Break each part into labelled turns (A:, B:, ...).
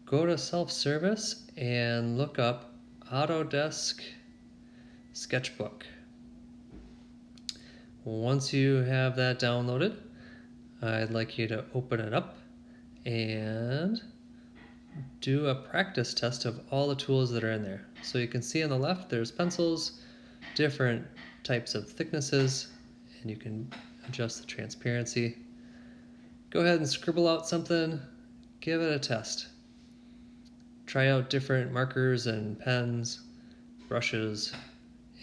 A: go to self-service and look up Autodesk Sketchbook. Once you have that downloaded, I'd like you to open it up and do a practice test of all the tools that are in there. So you can see on the left there's pencils, different types of thicknesses, and you can adjust the transparency. Go ahead and scribble out something, give it a test. Try out different markers and pens, brushes,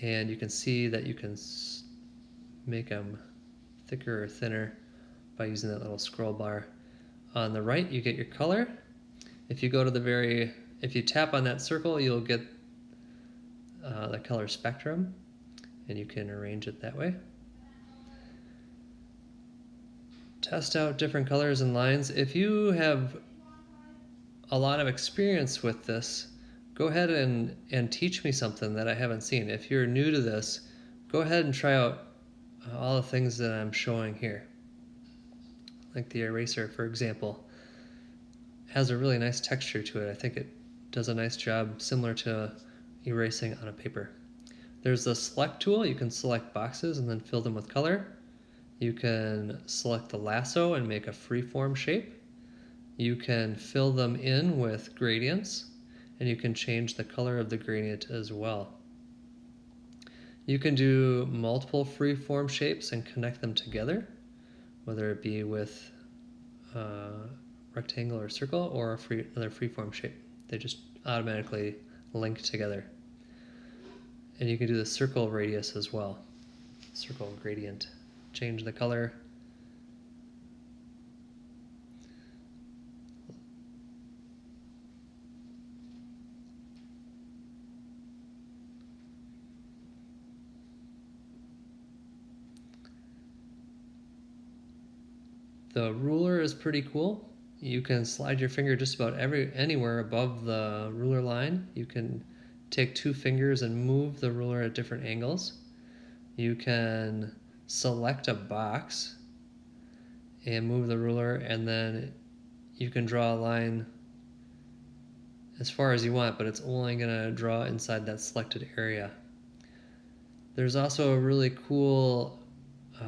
A: and you can see that you can make them thicker or thinner by using that little scroll bar. On the right, you get your color. If you go to if you tap on that circle, you'll get the color spectrum, and you can arrange it that way. Test out different colors and lines. If you have a lot of experience with this, go ahead and teach me something that I haven't seen. If you're new to this, go ahead and try out all the things that I'm showing here. Like the eraser, for example, has a really nice texture to it. I think it does a nice job similar to erasing on a paper. There's the select tool. You can select boxes and then fill them with color. You can select the lasso and make a freeform shape. You can fill them in with gradients, and you can change the color of the gradient as well. You can do multiple freeform shapes and connect them together, whether it be with a rectangle or circle or another freeform shape. They just automatically link together. And you can do the circle radius as well, circle gradient. Change the color. The ruler is pretty cool. You can slide your finger just about anywhere above the ruler line. You can take 2 fingers and move the ruler at different angles. You can select a box and move the ruler, and then you can draw a line as far as you want, but it's only going to draw inside that selected area. There's also a really cool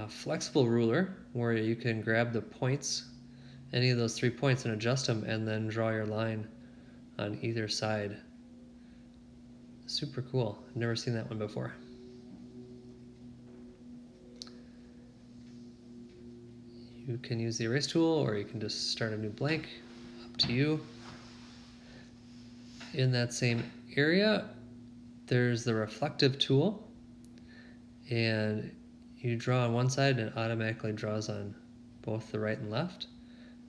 A: flexible ruler where you can grab the points, any of those 3 points, and adjust them, and then draw your line on either side. Super cool. I've never seen that one before. You can use the erase tool, or you can just start a new blank. Up to you. In that same area, there's the reflective tool, and you draw on one side and it automatically draws on both the right and left.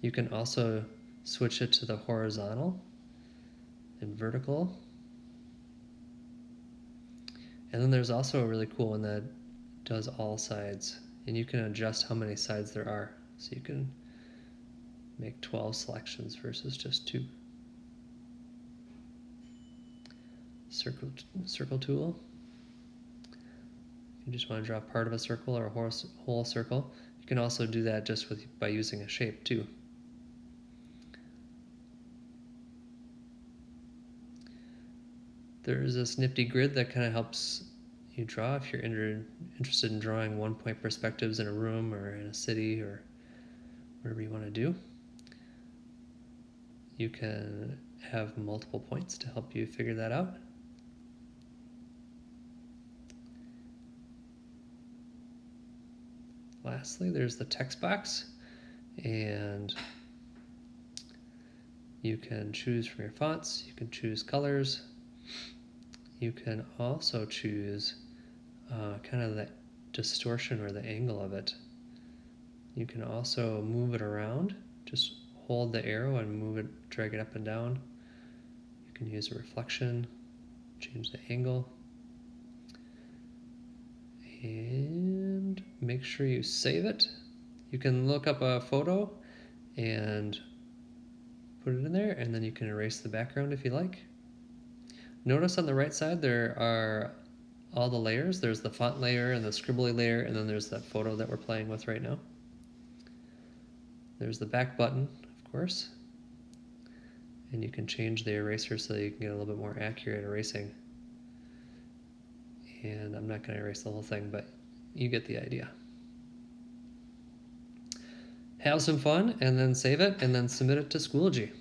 A: You can also switch it to the horizontal and vertical. And then there's also a really cool one that does all sides, and you can adjust how many sides there are. So you can make 12 selections versus just 2. Circle tool. You just want to draw part of a circle or a whole circle. You can also do that just by using a shape too. There's this nifty grid that kind of helps you draw if you're interested in drawing 1-point perspectives in a room or in a city or whatever you want to do. You can have multiple points to help you figure that out. Lastly, there's the text box, and you can choose from your fonts, you can choose colors, you can also choose kind of the distortion or the angle of it. You can also move it around, just hold the arrow and move it, drag it up and down. You can use a reflection, change the angle. And make sure you save it. You can look up a photo and put it in there, and then you can erase the background if you like. Notice on the right side there are all the layers. There's the font layer and the scribbly layer, and then there's that photo that we're playing with right now. There's the back button, of course. and you can change the eraser so that you can get a little bit more accurate erasing. And I'm not going to erase the whole thing, but you get the idea. Have some fun, and then save it, and then submit it to Schoology.